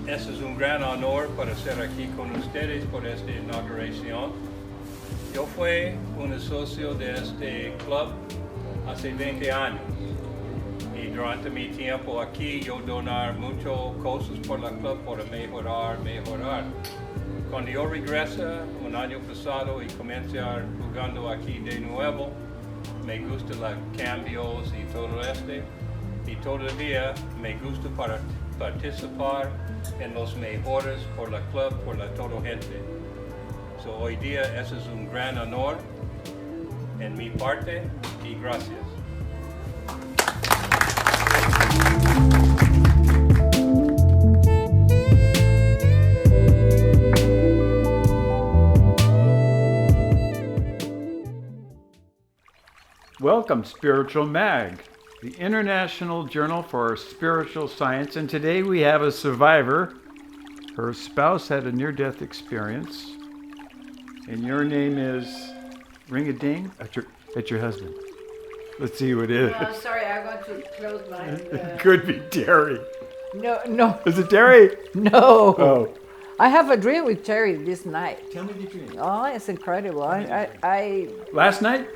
Este es un gran honor para estar aquí con ustedes por esta inauguración. Yo fui un socio de este club hace 20 años y durante mi tiempo aquí yo donar muchas cosas por la club para mejorar. Cuando yo regreso un año pasado y comencé jugando aquí de nuevo, me gustan los cambios y todo y todavía me gusta participar en los mejores por la club, por la toda gente. So, hoy día eso es un gran honor en mi parte y gracias. Welcome, Spiritual Mag, the International Journal for Spiritual Science, and today we have a survivor. Her spouse had a near-death experience, and your name is Ring-a-Ding? That's your husband. Let's see who it is. Sorry, I got to close my... Could be Terry. No. Is it Terry? No. Oh. I have a dream with Terry this night. Tell me the dream. Oh, it's incredible. I Last night?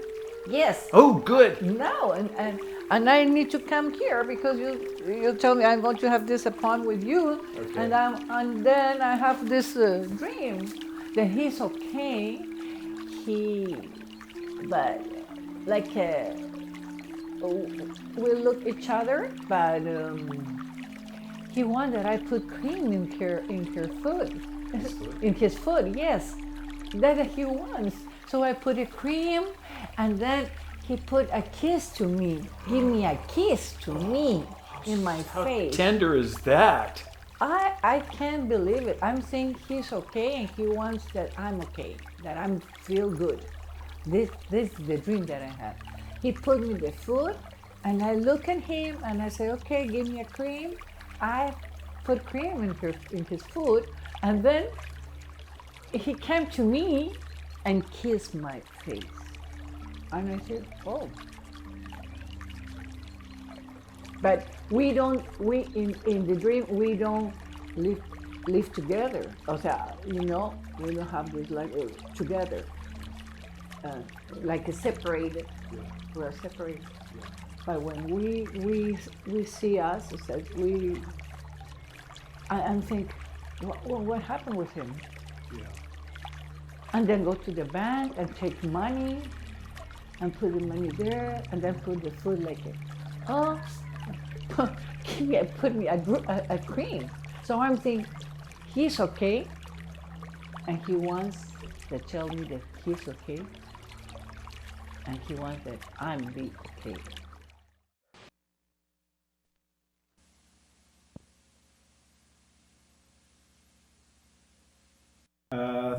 Yes. Oh, good. No, and I need to come here because you told me I'm going to have this appointment with you, Okay. and then I have this dream that he's okay. But like we look each other, but he wanted I put cream in her food, in his food. Yes, that he wants. So I put a cream. And then he put a kiss to me, give me a kiss to me in my face. How tender is that? I can't believe it. I'm saying he's okay and he wants that I'm okay, that I'm feel good. This is the dream that I had. He put me the food and I look at him and I say, okay, give me a cream. I put cream in his food and then he came to me and kissed my face. And I said, oh. But we in the dream, we don't live together. O sea, we don't have this like together, like separated. Yeah. We're separated. Yeah. But when we see us, it says and think, what happened with him? Yeah. And then go to the bank and take money. And put the money there, and then put the food like it. Oh, he put me a cream. So I'm thinking, he's okay, and he wants to tell me that he's okay, and he wants that I'm be okay.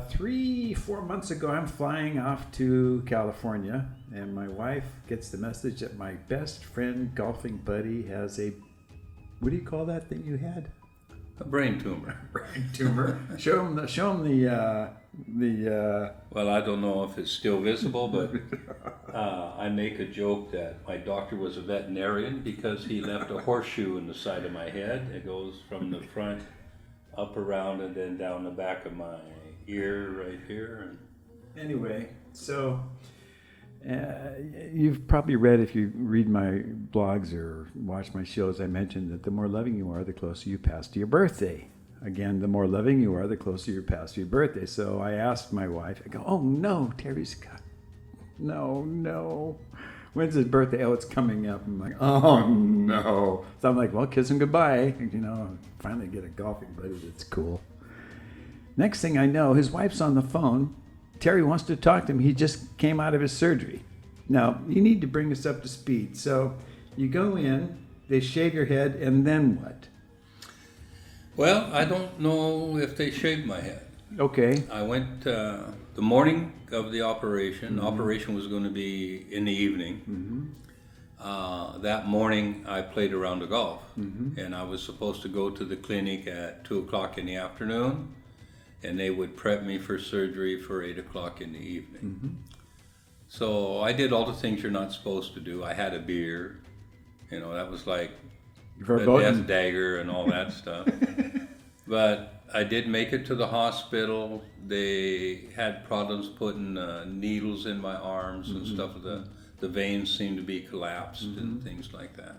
Three, 4 months ago, I'm flying off to California, and my wife gets the message that my best friend, golfing buddy, has a, what do you call that thing you had? A brain tumor. Brain tumor. Show him the. Well, I don't know if it's still visible, but I make a joke that my doctor was a veterinarian because he left a horseshoe in the side of my head. It goes from the front up around and then down the back of my ear right here. Anyway, so you've probably read, if you read my blogs or watch my shows, I mentioned that the more loving you are, the closer you pass to your birthday. Again, the more loving you are, the closer you pass to your birthday. So I asked my wife, I go, oh no, Terry's got, no. When's his birthday? Oh, it's coming up. I'm like, oh no. So I'm like, well, kiss him goodbye. You know, finally get a golfing buddy that's cool. Next thing I know, his wife's on the phone. Terry wants to talk to him. He just came out of his surgery. Now, you need to bring us up to speed. So you go in, they shave your head, and then what? Well, I don't know if they shaved my head. Okay. I went the morning of the operation. The operation was going to be in the evening. That morning, I played a round of golf, and I was supposed to go to the clinic at 2 o'clock in the afternoon, and they would prep me for surgery for 8 o'clock in the evening. So I did all the things you're not supposed to do. I had a beer, you know, that was like the death dagger and all that stuff. But I did make it to the hospital. They had problems putting needles in my arms and stuff. The veins seemed to be collapsed and things like that.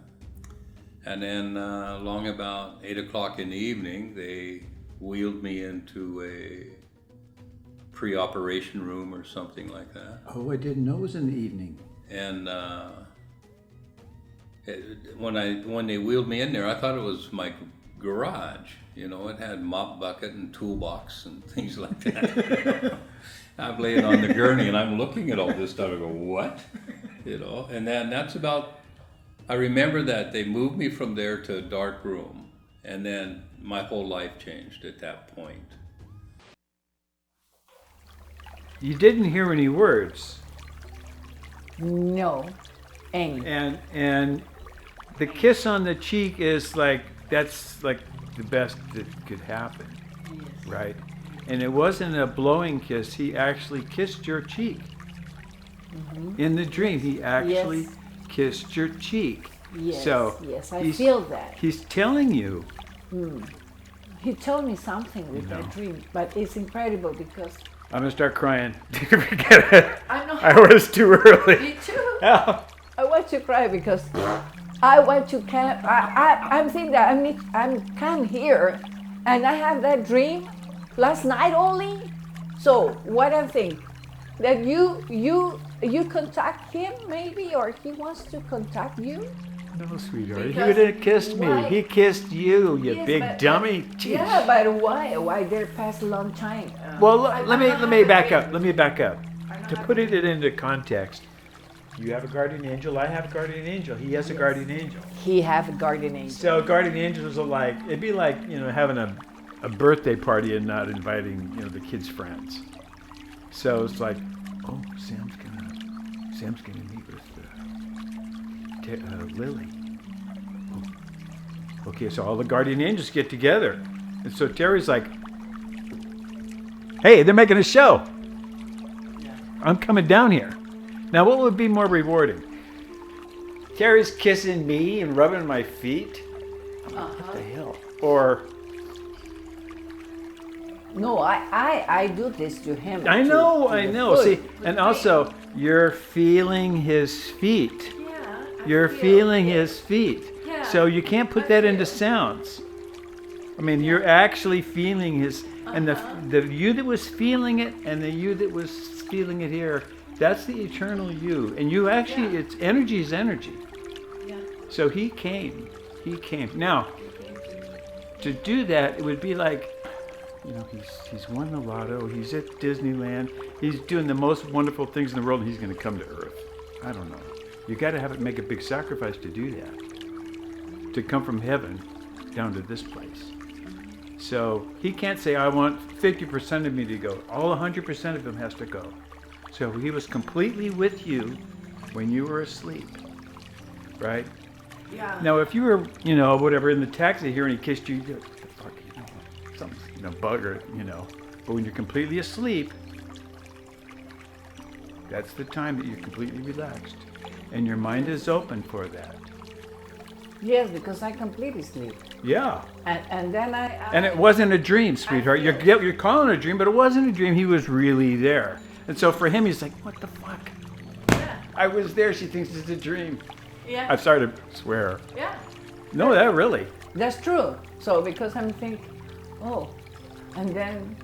And then along about 8 o'clock in the evening, they wheeled me into a pre-operation room or something like that. Oh, I didn't know it was in the evening. And when they wheeled me in there, I thought it was my garage. You know, it had mop bucket and toolbox and things like that. I'm laying on the gurney and I'm looking at all this stuff. I go, what? You know, and then that's about, I remember that they moved me from there to a dark room, and then my whole life changed at that point. You didn't hear any words. No, any. And the kiss on the cheek is like, that's like the best that could happen, right? And it wasn't a blowing kiss. He actually kissed your cheek. In the dream, he actually kissed your cheek. Yes, So yes, I feel that. He's telling you. He told me something with that dream, but it's incredible because I'm gonna start crying. Forget it. I know. I was too early. Me too. Yeah. I want to cry because I want to come. I'm thinking that I'm come here, and I have that dream last night only. So what I think that you contact him maybe, or he wants to contact you. No, sweetheart. He Because would have kissed me. why- He kissed you, you Yes, big but- dummy. Jeez. Yeah, but why? Why there past a long time? Well, I'm let not me back happy. up. Let me back up. I'm not To put it into context, you have a guardian angel. I have a guardian angel. He has a guardian angel. He have a guardian angel. So guardian angels are like, it'd be like, you know, having a birthday party and not inviting, you know, the kids' friends. So it's like, oh, Sam's gonna meet with Lily. Oh. Okay, so all the guardian angels get together, and so Terry's like, hey, they're making a show. I'm coming down here. Now, what would be more rewarding? Terry's kissing me and rubbing my feet. I'm like, what the hell? Or No, I do this to him. I to know. the See, foot. and also you're feeling his feet. Yeah, You're feeling his feet. Yeah, So you can't put I that feel. into sounds. I mean, you're actually feeling his, and the you that was feeling it and the you that was feeling it here, that's the eternal you. And you actually, it's energy is energy. Yeah. So he came. Now, to do that, it would be like, you know, he's won the lotto, he's at Disneyland, he's doing the most wonderful things in the world, and he's going to come to Earth. I don't know. You got to make a big sacrifice to do that. To come from heaven down to this place. So he can't say, I want 50% of me to go. All 100% of him has to go. So he was completely with you when you were asleep, right? Yeah. Now, if you were, you know, whatever, in the taxi here and he kissed you, you're like, what the fuck, you know, something, you know, bugger, you know. But when you're completely asleep, that's the time that you're completely relaxed. And your mind is open for that. Yes, because I completely sleep. Yeah. And then I And it wasn't a dream, sweetheart. You're calling it a dream, but it wasn't a dream. He was really there. And so for him, he's like, what the fuck? Yeah. I was there. She thinks it's a dream. Yeah. I'm sorry to swear. Yeah. No, that really. That's true. So because I'm thinking, oh, and then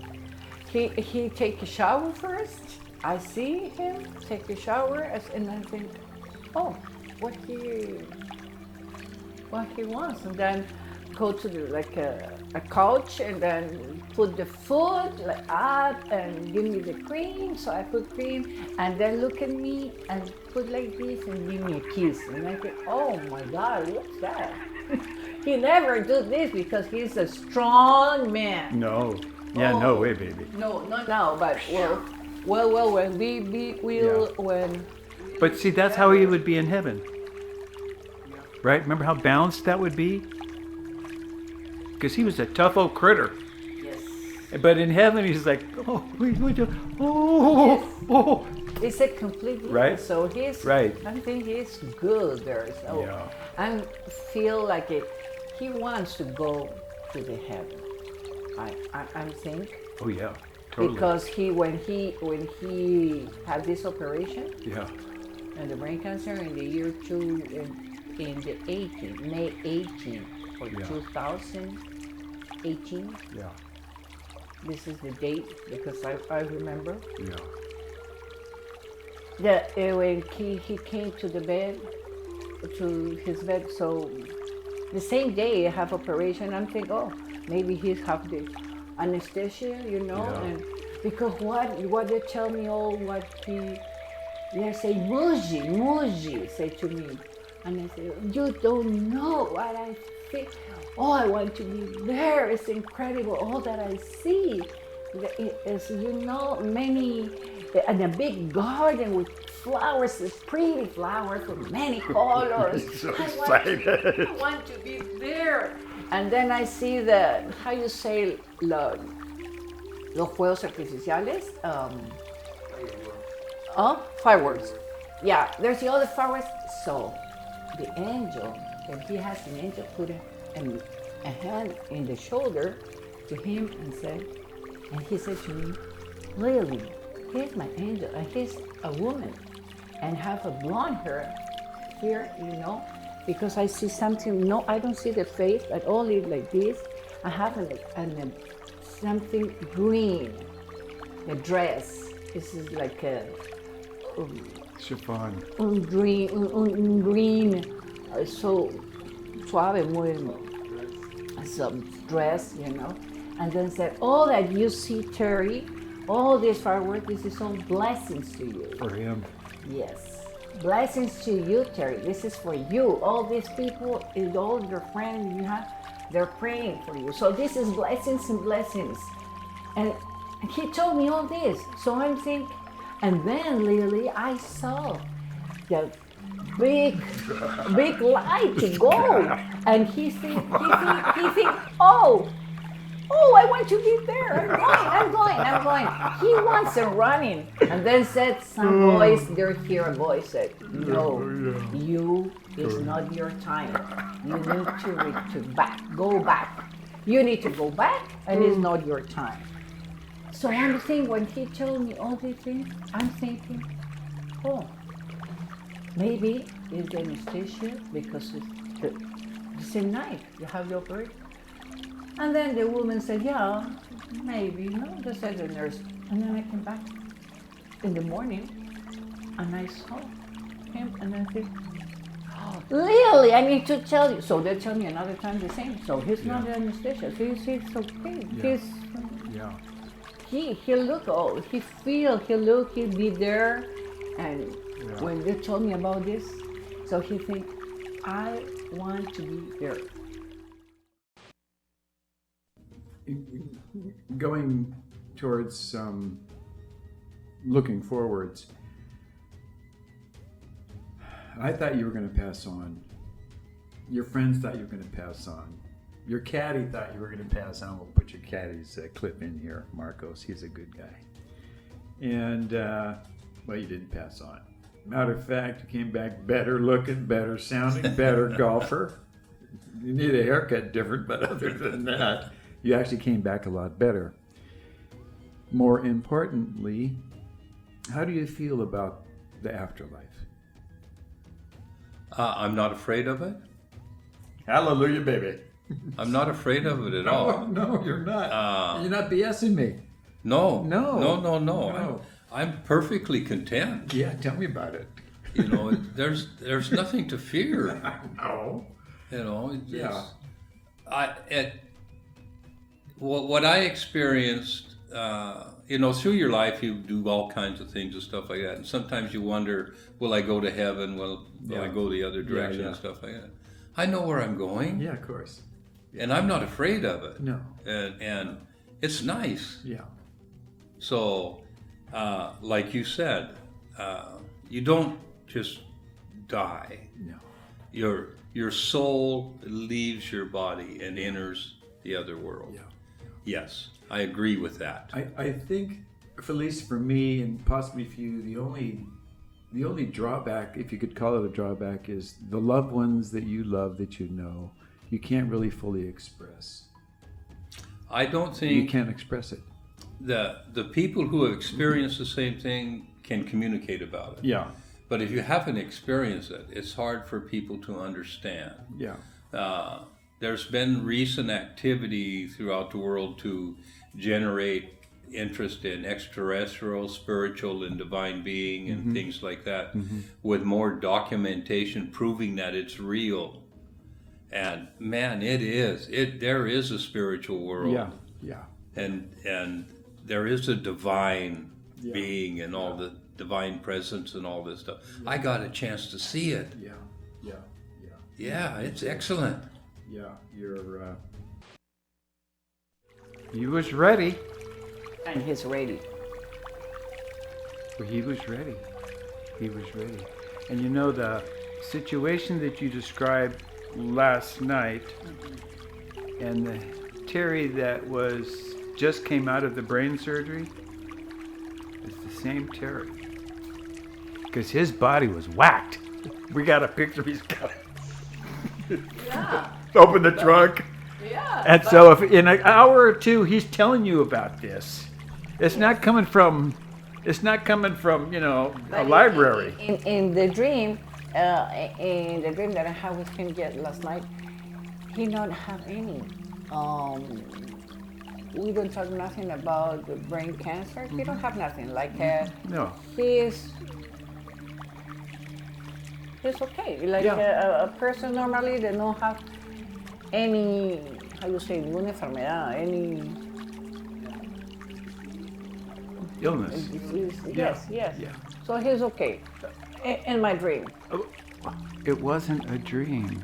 he take a shower first. I see him take a shower, and I think, oh, what he wants, and then go to a couch and then put the food like up and give me the cream. So I put cream and then look at me and put like this and give me a kiss. And I think, oh my God, what's that? He never do this because he's a strong man. No. Yeah, no way, baby. No, not now, but well, when when. But see, that's how he would be in heaven. Right? Remember how balanced that would be? Because he was a tough old critter. Yes. But in heaven, he's like, oh, oh. It's a complete right. So he's right. I think he's good there. So yeah. I feel like he wants to go to the heaven. I think. Oh yeah, totally. Because when he had this operation. Yeah. And the brain cancer in the year in the 18, May 18 for 2018. Yeah. This is the date because I remember. Yeah. That when he came to his bed, so the same day I have operation, I'm thinking, oh, maybe he's have the anesthesia, you know, and because what they tell me they say Muji say to me, and I say, you don't know what I feel. Oh, I want to be there. It's incredible. All that I see is, many, and a big garden with flowers, pretty flowers with many colors. So excited. I want to be there. And then I see how you say, los juegos artificiales? Fireworks. Yeah, there's the other fireworks. So the angel, and he has an angel put a hand in the shoulder to him and he said to me, Lily, here's my angel, and he's a woman and have a blonde hair here, because I see something, no, I don't see the face, but only like this. I have something green, a dress. This is like a chiffon. Green, so suave, muy, some dress, and then said, all that you see, Terry, all this fireworks, this is all blessings to you. For him. Yes. Blessings to you, Terry. This is for you. All these people, and all your friends you have, they're praying for you. So this is blessings and blessings. And he told me all this. So I'm thinking, and then Lily, I saw the big light to go. And he think, oh, I want to be there. I'm going. He wants to running. And then said some voice, a voice said, no, you is not your time. You need to go back. You need to go back, and it's not your time. So I'm thinking, when he told me all these things, I'm thinking, oh, maybe it's the anesthesia because it's the same night you have the operation. And then the woman said, yeah, maybe, just said the nurse. And then I came back in the morning and I saw him and I said, oh, Lily, I need to tell you. So they tell me another time the same. So he's not anesthesia. He's okay. He'll look old. He'll be there. And when they told me about this, so he think, I want to be there. Going towards looking forwards, I thought you were going to pass on. Your friends thought you were going to pass on. Your caddy thought you were going to pass on. We'll put your caddy's clip in here, Marcos. He's a good guy. And, well, you didn't pass on. Matter of fact, you came back better looking, better sounding, better golfer. You need a haircut different, but other than that, you actually came back a lot better. More importantly, how do you feel about the afterlife? I'm not afraid of it. Hallelujah, baby. I'm not afraid of it at all. No, you're not. You're not BSing me. No. No. I'm perfectly content. Yeah, tell me about it. You know, there's nothing to fear. No. You know, Yeah. What I experienced, you know, through your life, you do all kinds of things and stuff like that. And sometimes you wonder, will I go to heaven? Will I go the other direction and stuff like that? I know where I'm going. Yeah, of course. And I'm not afraid of it. No. And it's nice. Yeah. So, like you said, you don't just die. No. Your soul leaves your body and enters the other world. Yeah. Yes, I agree with that. I think, at least for me, and possibly for you, the only drawback, if you could call it a drawback, is the loved ones that you love, that you know, you can't really fully express. I don't think You can't express it. the people who have experienced the same thing can communicate about it. Yeah. But if you haven't experienced it, it's hard for people to understand. Yeah. There's been recent activity throughout the world to generate interest in extraterrestrial, spiritual, and divine being and things like that, with more documentation proving that it's real. And man, there is a spiritual world. Yeah. Yeah. And there is a divine being and all the divine presence and all this stuff. I got a chance to see it. Yeah. Yeah. Yeah. Yeah, it's excellent. Yeah. He was ready. And he's ready. He was ready. He was ready. And you know, the situation that you described last night, and the Terry that just came out of the brain surgery, is the same Terry. Because his body was whacked. We got a picture. He's got it. Yeah. Open the trunk. Yeah. And so if in an hour or two he's telling you about this, it's not coming from, you know, a library. In the dream that I had with him last night, he don't have any. We don't talk nothing about the brain cancer. He don't have nothing. Like No. he's okay. Like a person normally that don't have any, how you say, ninguna enfermedad, any Illness. disease. Yeah. Yes. Yeah. So he's okay. In my dream. It wasn't a dream.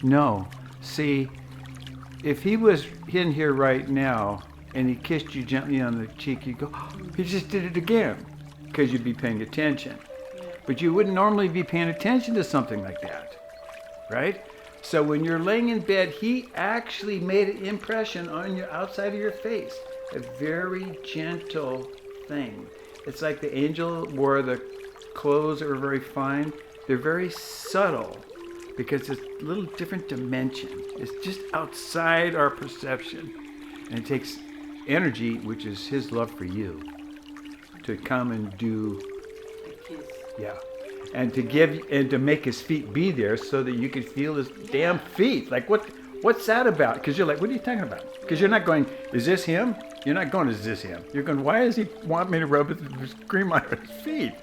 No. See, if he was in here right now and he kissed you gently on the cheek, you'd go, oh, he just did it again, because you'd be paying attention. But you wouldn't normally be paying attention to something like that, right? So when you're laying in bed, he actually made an impression on your outside of your face, a very gentle thing. It's like the angel wore the clothes that were very fine. They're very subtle because it's a little different dimension. It's just outside our perception. And it takes energy, which is his love for you, to come and do, yeah. And to give, and to make his feet be there so that you could feel his damn feet. Like, what's that about? Because you're like, what are you talking about? Because you're not going, is this him? You're not going, is this him? You're going, why does he want me to rub his cream on his feet?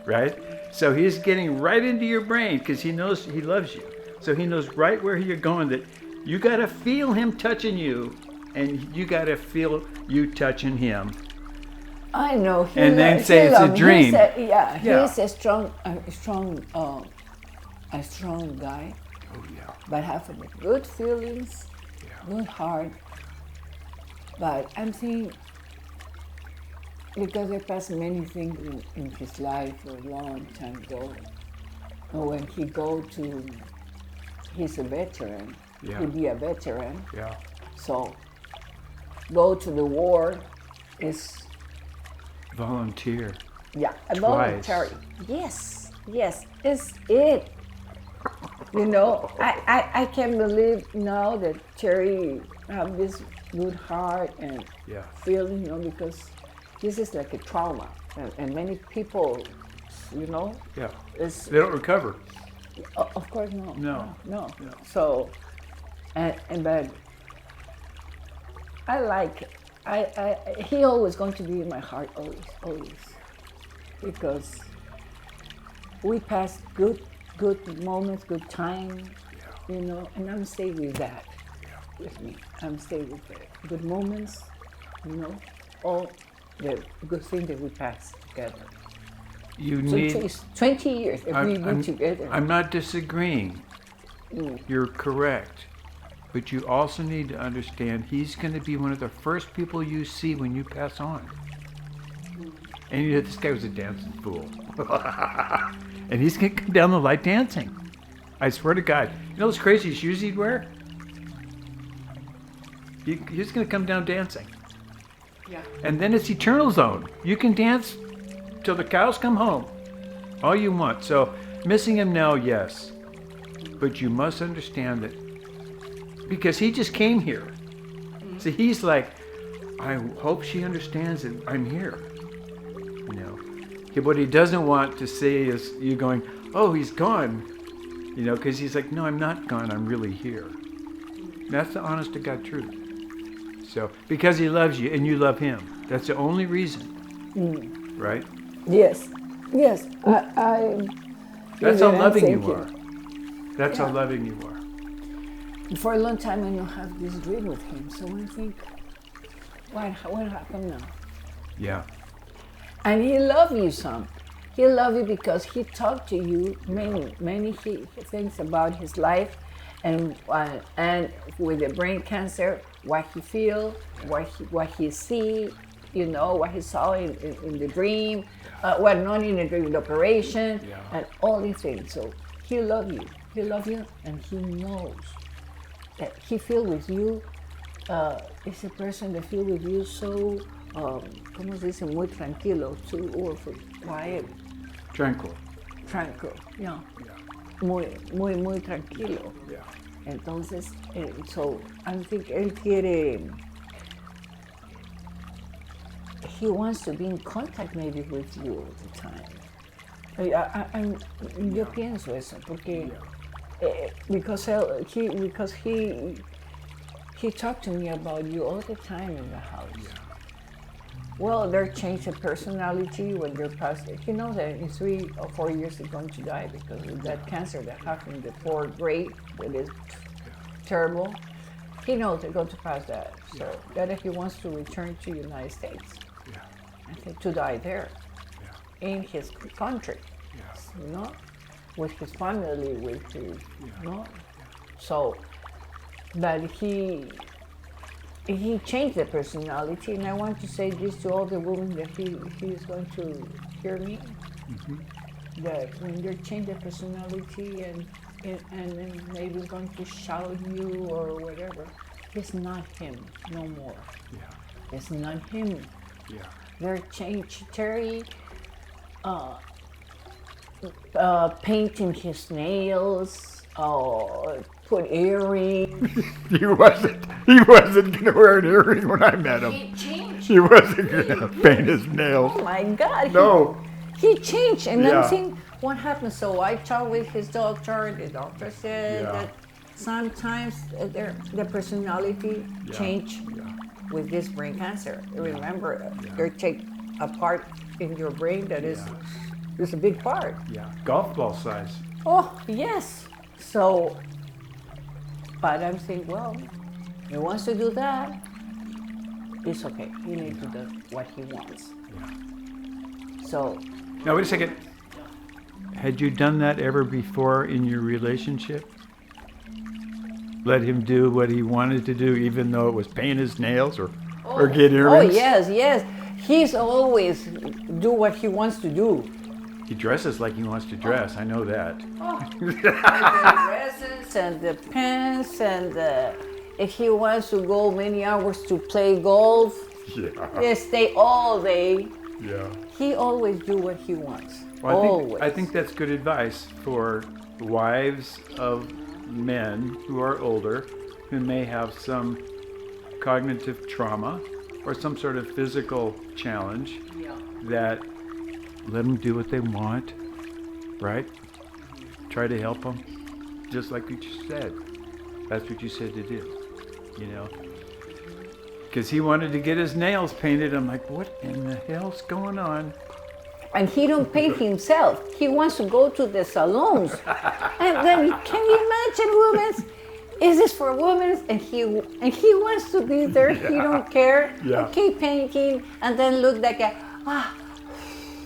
Right? So he's getting right into your brain because he knows he loves you. So he knows right where you're going, that you got to feel him touching you, and you got to feel you touching him. I know. And then say it's a dream. He's a strong guy. Oh yeah. But having good feelings, good heart. But I'm saying, because there passed many things in his life a long time ago. And when he go to, he's a veteran. Yeah. He be a veteran. Yeah. So go to the war is Volunteer. a voluntary. Yes, it's it. You know, I can't believe now that Terry have this good heart and feeling, you know, because this is like a trauma, and many people, you know, they don't recover. Of course, no. No. So, but I like it. He always going to be in my heart, always, because we passed good moments, good time, you know, and I'm staying with that with me. I'm staying with the good moments, you know, all the good things that we passed together. You So need. 20 years if we be together. I'm not disagreeing. Mm. You're correct. But you also need to understand he's going to be one of the first people you see when you pass on. And you know, this guy was a dancing fool. And he's going to come down the light dancing. I swear to God. You know those crazy shoes he'd wear? He's going to come down dancing. Yeah. And then it's eternal zone. You can dance till the cows come home. All you want. So missing him now, yes. But you must understand that because he just came here. So he's like, I hope she understands that I'm here. You know. What he doesn't want to see is you going, oh, he's gone. You know, because he's like, no, I'm not gone. I'm really here. That's the honest to God truth. So, because he loves you and you love him. That's the only reason. Right? Yes. Yes. I That's how loving thank you are. That's how loving you are. For a long time, I don't have this dream with him. So I think, what happened now? Yeah. And he loved you some. He loved you because he talked to you many things about his life, and with the brain cancer, what he feel, what he see, you know, what he saw in the dream, what not in the dream, the operation, and all these things. So he loved you. He loves you, and he knows that he feel with you. Is a person that feel with you so, ¿cómo se dice? Muy tranquilo, or quiet. Tranquil. Yeah. Muy tranquilo. Yeah. Entonces, so I think él quiere. He wants to be in contact maybe with you all the time. Yo pienso eso porque because he talked to me about you all the time in the house. Yeah. Well, they're changed the personality when they're past. He knows that in 3 or 4 years he's going to die because of that cancer that happened in the 4th grade. That is terrible. He knows they're going to pass that. So that he wants to return to the United States. Yeah. I think to die there, in his country. Yeah. You know, with his family, with his, you know. So, but he changed the personality, and I want to say this to all the women that he is going to hear me, that when they change the personality and maybe going to shout you or whatever, it's not him no more. Yeah. It's not him. Yeah. They're changed. Terry painting his nails, put earrings. He wasn't gonna wear an earring when I met him. He changed. He wasn't gonna paint his nails. Oh my God. No. He changed, and I'm saying, what happened? So I talked with his doctor. The doctor said that sometimes their personality change with this brain cancer. Remember, they take a part in your brain that is a big part. Yeah, golf ball size. Oh yes. So, but I'm saying, well, he wants to do that. It's okay. He needs to do what he wants. Yeah. So. Now wait a second. Had you done that ever before in your relationship? Let him do what he wanted to do, even though it was paint his nails or get earrings? Oh, yes. He's always do what he wants to do. He dresses like he wants to dress. I know that. And the dresses and the pants and if he wants to go many hours to play golf, they stay all day. Yeah. He always do what he wants. Well, I think that's good advice for wives of men who are older, who may have some cognitive trauma or some sort of physical challenge, that let them do what they want, right? Try to help them, just like you just said. That's what you said to do, you know? Because he wanted to get his nails painted. I'm like, what in the hell's going on? And he don't pay himself. He wants to go to the salons. And then, can you imagine, women? Is this for women? And he wants to be there. He don't care. Yeah. Okay, painting, and then look like a,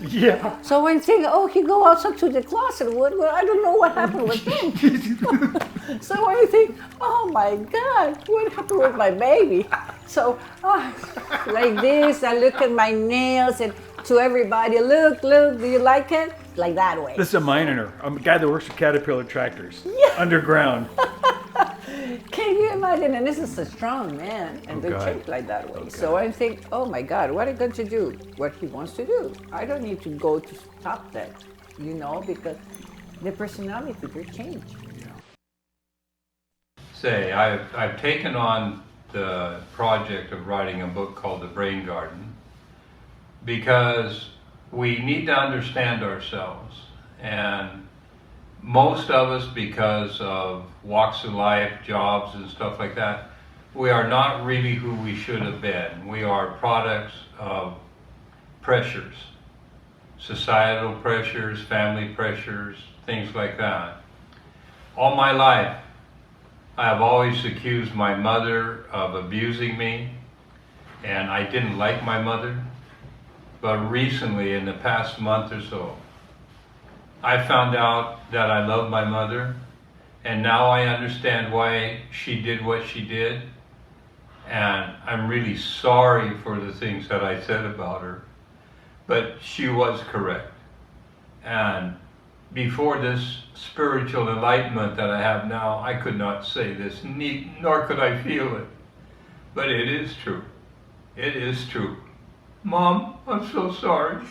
Yeah. So I'm saying, oh, he go outside to the closet. Well, I don't know what happened with him. So I think, oh my God, what happened with my baby? So like this, I look at my nails and to everybody, look, do you like it? Like that way. This is a miner, a guy that works for Caterpillar tractors, underground. Can you imagine? And this is a strong man, and they God. think like that way. So I think, oh my God, what am I going to do? What he wants to do. I don't need to go to stop that, because the personality will change. Say, I've taken on the project of writing a book called The Brain Garden because we need to understand ourselves, and most of us, because of walks of life, jobs and stuff like that, we are not really who we should have been. We are products of pressures, societal pressures, family pressures, things like that. All my life, I have always accused my mother of abusing me, and I didn't like my mother. But recently, in the past month or so, I found out that I love my mother, and now I understand why she did what she did, and I'm really sorry for the things that I said about her, but she was correct. And before this spiritual enlightenment that I have now, I could not say this, nor could I feel it, but it is true. It is true. Mom, I'm so sorry.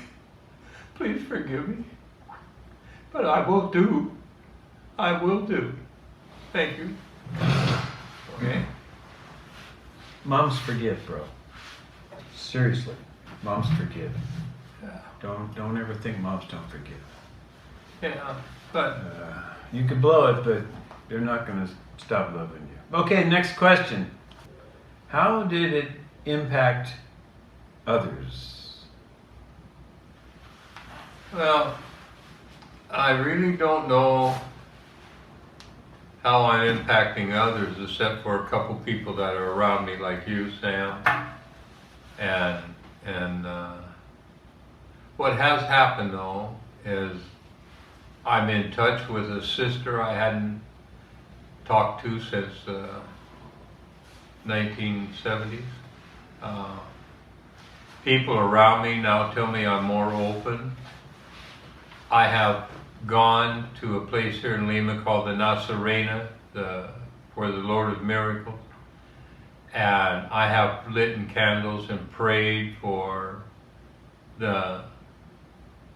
Please forgive me. But I will do. I will do. Thank you. Okay? Moms forgive, bro. Seriously, moms forgive. Yeah. Don't ever think moms don't forgive. Yeah, but You can blow it, but they're not going to stop loving you. Okay, next question. How did it impact others? well, I really don't know how I'm impacting others, except for a couple people that are around me, like you, Sam. And what has happened though is I'm in touch with a sister I hadn't talked to since 1970s. People around me now tell me I'm more open. I have gone to a place here in Lima called the Nazarena, for the Lord of Miracles, and I have lit candles and prayed for the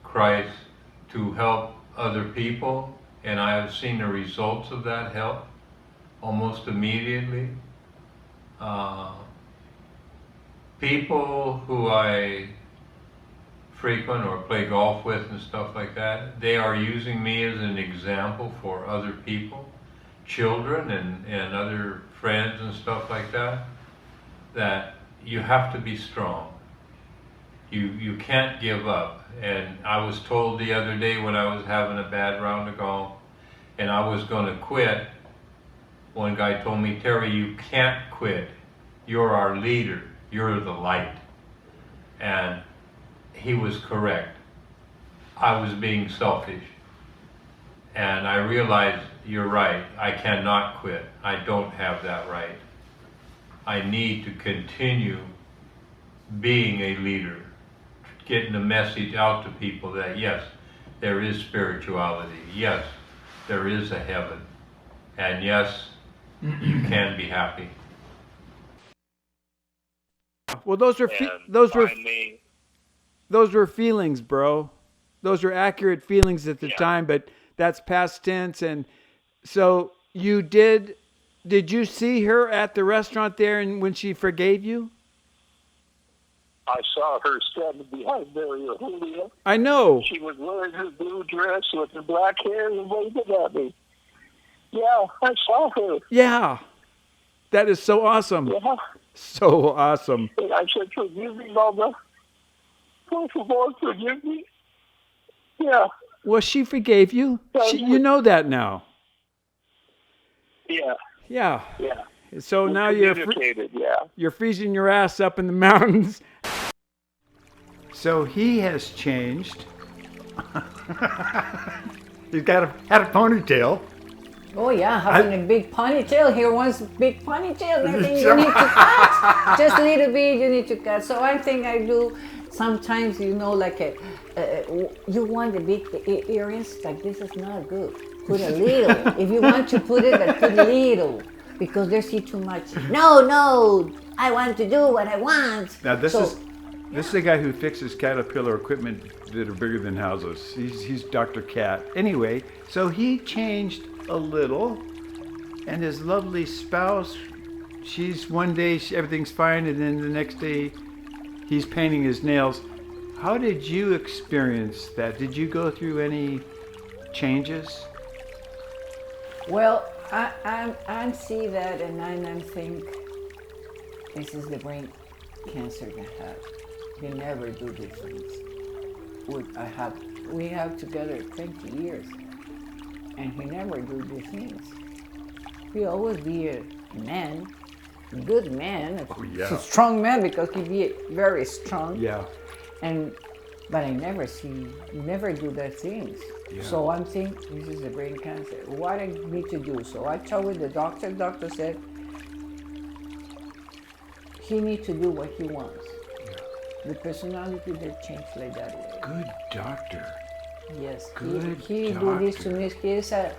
Christ to help other people, and I have seen the results of that help almost immediately. People who I frequent or play golf with and stuff like that, they are using me as an example for other people, children and other friends and stuff like that, that you have to be strong. You can't give up. And I was told the other day when I was having a bad round of golf and I was going to quit, one guy told me, Terry, you can't quit. You're our leader. You're the light. And he was correct. I was being selfish. And I realized, you're right, I cannot quit. I don't have that right. I need to continue being a leader, getting the message out to people that yes, there is spirituality. Yes, there is a heaven. And yes, you can be happy. Well, those were feelings, bro. Those are accurate feelings at the time, but that's past tense. And so did you see her at the restaurant there and when she forgave you? I saw her standing behind Maria Julia. I know. She was wearing her blue dress with her black hair and waving at me. Yeah, I saw her. Yeah. That is so awesome. Yeah. So awesome. And I said, forgive me, Mama. Por favor, forgive me. Yeah, Well, she forgave you. You know that now. yeah, Yeah. yeah. So We now communicated, you're freezing your ass up in the mountains. So he has changed. He's had a ponytail. Oh yeah, having a big ponytail. He wants big ponytail. I think you need to cut just a little bit. You need to cut. So I think I do. Sometimes like you want the big earrings. Like this is not good. Put a little. If you want to put it, but put a little because they see too much. No. I want to do what I want. Now this is a guy who fixes caterpillar equipment that are bigger than houses. He's Dr. Cat. Anyway, so he changed a little, and his lovely spouse, she's one day everything's fine, and then the next day he's painting his nails. How did you experience that? Did you go through any changes? Well, I see that, and I think this is the brain cancer I have. He never do these things. We have together 20 years, and he never do these things. He always be a man, a good man, a strong man because he be very strong. Yeah. But I never do that things. Yeah. So I'm saying this is a brain cancer. What I need to do? So I talked with the doctor. Doctor said he needs to do what he wants. The personality that changed like that way. Good doctor. Yes. Good he do this to me. He is a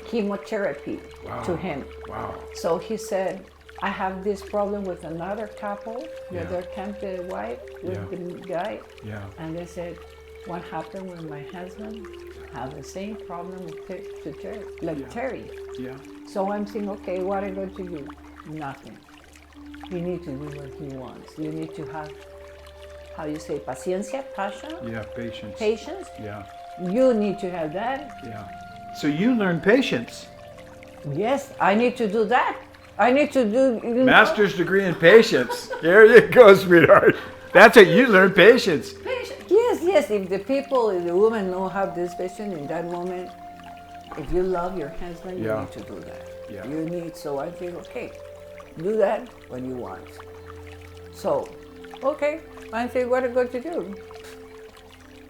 chemotherapy to him. Wow. So he said, I have this problem with another couple. The other camp, the wife with the guy. Yeah. And they said, what happened with my husband? Have the same problem with Terry. Yeah. So I'm saying, okay, what I got to do? Nothing. You need to do what he wants. You need to have, how you say, paciencia, passion? Yeah, patience. Patience? Yeah. You need to have that. Yeah. So you learn patience. Yes, I need to do that. I need to do... Master's degree in patience. There you go, sweetheart. That's it. You learn patience. Yes. If the woman know have this patience in that moment, if you love your husband, you need to do that. Yeah. You need, so I think, okay, do that when you want. So, okay, I think what I'm going to do?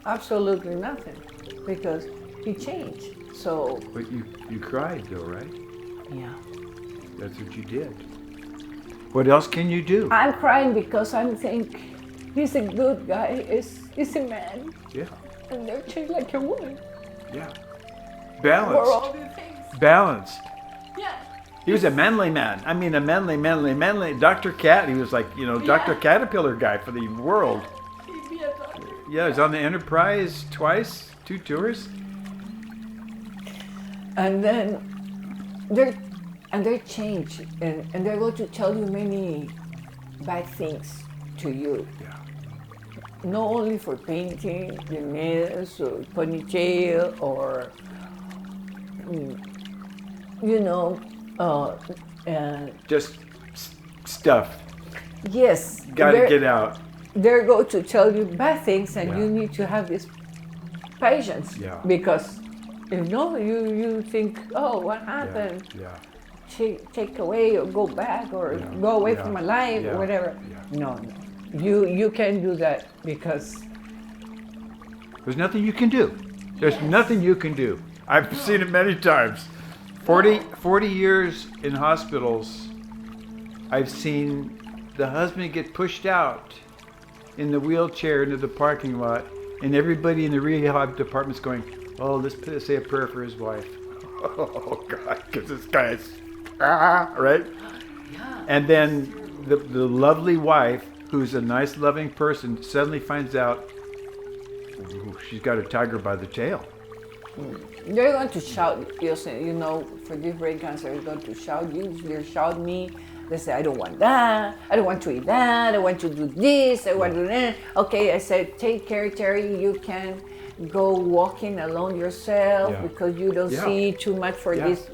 Absolutely nothing, because he changed. So. But you cried though, right? Yeah. That's what you did. What else can you do? I'm crying because I think he's a good guy. He's a man. Yeah. And they're changed like a woman. Yeah. For Balanced. all the things. Balanced. Yeah. He was a manly man. I mean, a manly. Dr. Cat, he was like, Dr. Caterpillar guy for the world. He'd be a doctor. Yeah, he was on the Enterprise twice, 2 tours. And then they change, and they're going to tell you many bad things to you. Yeah. Not only for painting the nails or ponytail or, Just stuff. yes. Got to get out. They're going to tell you bad things, and Yeah. you need to have this patience. Yeah. Because if no, you think, oh, what happened? Yeah. Take away or go back or go away from my life or whatever. Yeah. No. You can't do that because There's nothing you can do. There's nothing you can do. I've seen it many times. 40 years in hospitals, I've seen the husband get pushed out in the wheelchair into the parking lot, and everybody in the rehab department's going, oh, let's say a prayer for his wife. Oh, God, because this guy's, right? yeah. And then the lovely wife, who's a nice, loving person, suddenly finds out she's got a tiger by the tail. They're going to shout, for this brain cancer, they're going to shout you. They shout me. They say, I don't want that. I don't want to eat that. I want to do this. I want to do that. Okay, I said, take care, Terry. You can go walking alone yourself because you don't see too much for this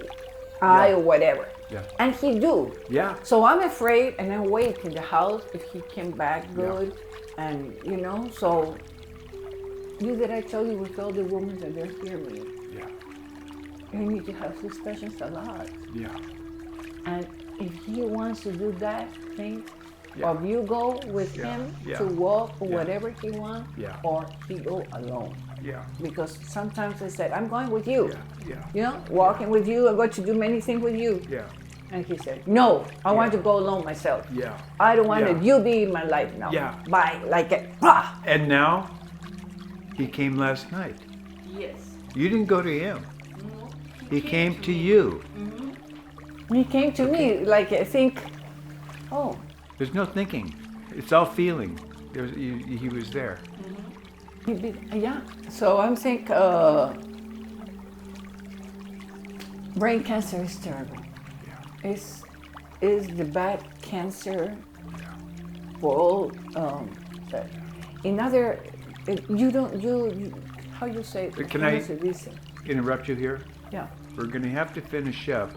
eye or whatever. Yeah. And he do. Yeah. So I'm afraid, and I wait in the house if he came back good, and so you that I told you with all the women that are here with you, Yeah. you need to have suspicions a lot. Yeah. And if he wants to do that thing, Yeah. or you go with Yeah. him Yeah. to walk or Yeah. whatever he wants, Yeah. or he go alone. Yeah. Because sometimes I said, I'm going with you. Yeah. You know, walking with you, I'm going to do many things with you. Yeah. And he said, no, I want to go alone myself. Yeah. I don't want Yeah. that you be in my life now. Yeah. Bye, like it. Bah! And now he came last night. Yes. You didn't go to him. He came to you. He came to me like I think, oh, There's no thinking. It's all feeling. He was there. yeah. So I'm think brain cancer is terrible. Yeah. Is the bad cancer for all that. In other, how you say? Can I- ¿Cómo se dice? Interrupt you here? Yeah. We're going to have to finish up.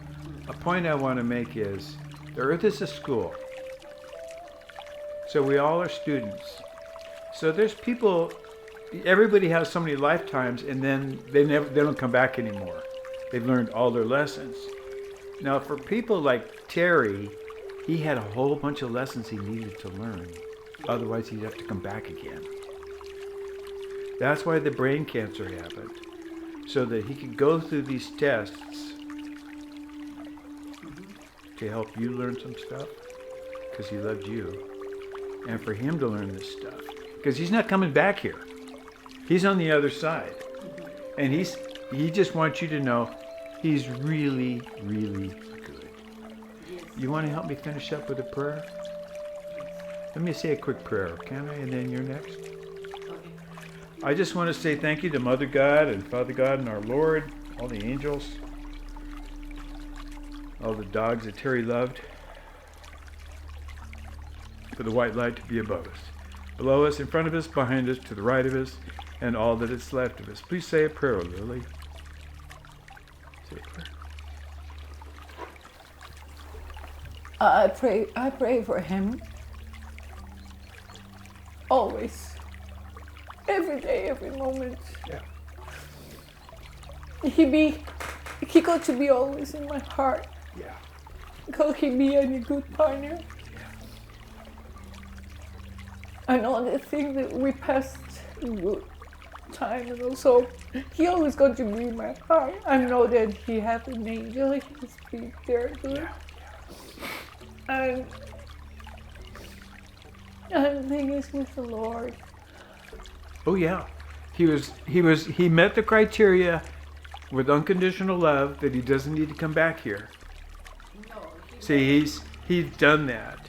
A point I want to make is the earth is a school. So we all are students. So there's people, everybody has so many lifetimes and then they don't come back anymore. They've learned all their lessons. Now for people like Terry, he had a whole bunch of lessons he needed to learn. Otherwise he'd have to come back again. That's why the brain cancer happened. So that he could go through these tests to help you learn some stuff because he loved you. And for him to learn this stuff because he's not coming back here. He's on the other side. And he just wants you to know he's really, really good. You want to help me finish up with a prayer? Let me say a quick prayer, can I? And then you're next. I just want to say thank you to Mother God and Father God and our Lord, all the angels, all the dogs that Terry loved, for the white light to be above us, below us, in front of us, behind us, to the right of us, and all that is left of us. Please say a prayer, Lily. Say a prayer. I pray for him always, every day, every moment. Yeah. He got to be always in my heart. Yeah. Could he be any good partner? And all the things that we passed in good time, and also he always got to be in my heart. I know that he has an angel. He's been there good. And the thing is with the Lord. Oh yeah. He met the criteria with unconditional love that he doesn't need to come back here. See, he's done that.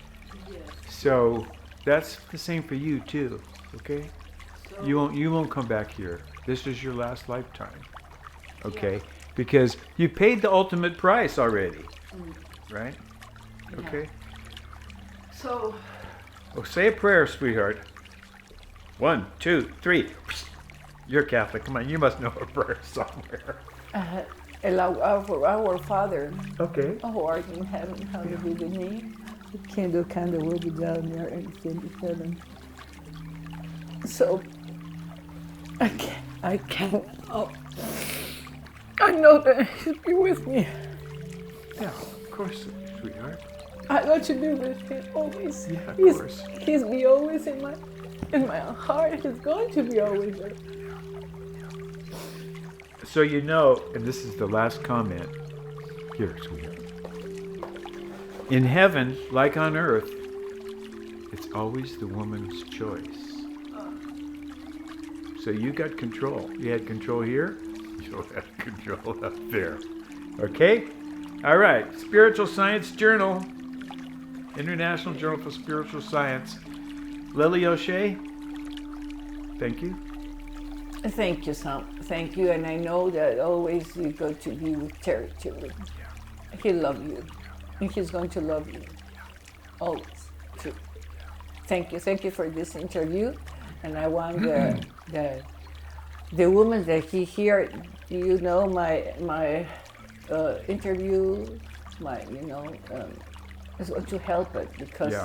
So that's the same for you too, okay? You won't come back here. This is your last lifetime, okay? Because you paid the ultimate price already, right? Okay. So Oh, say a prayer, sweetheart. 1, 2, 3. You're Catholic. Come on, you must know a prayer somewhere. our Father, Okay. who art in heaven, hallowed be thy name. The kingdom will be down there and in heaven. So I can't. Oh, I know that he'll be with me. Yeah, of course, sweetheart. I got to be with him always. Yeah, of he's, course. He's be always in my heart. He's going to be always there. So you know, and this is the last comment. Here, sweetheart. In heaven, like on earth, it's always the woman's choice. So you got control. You had control here, you'll have control up there. Okay? All right. Spiritual Science Journal. International Journal for Spiritual Science. Lily O'Shea, thank you. Thank you, Sam. Thank you. And I know that always you go to be with Terry too. He loves you. And he's going to love you. Always. Too. Thank you. Thank you for this interview. And I want the woman that he here, you know, my interview, is going to help it because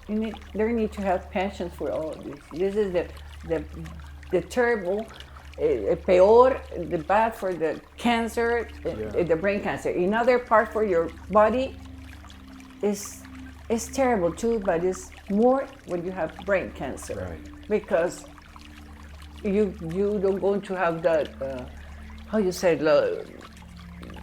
they need to have passion for all of this. This is the the terrible, peor, the bad for the cancer, the brain cancer. Another part for your body is terrible too, but it's more when you have brain cancer. Right. Because you don't going to have that, how you say, The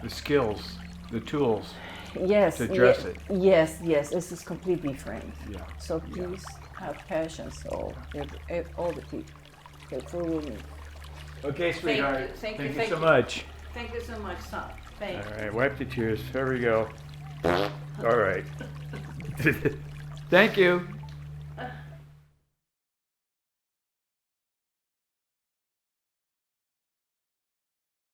skills, the tools yes, to address it. Yes, this is completely different. Yeah. So please have patience, all the people, for women. Okay, sweetheart. thank you so much. Thank you so much, son. Thank All right, wipe the tears. There we go. All right. Thank you.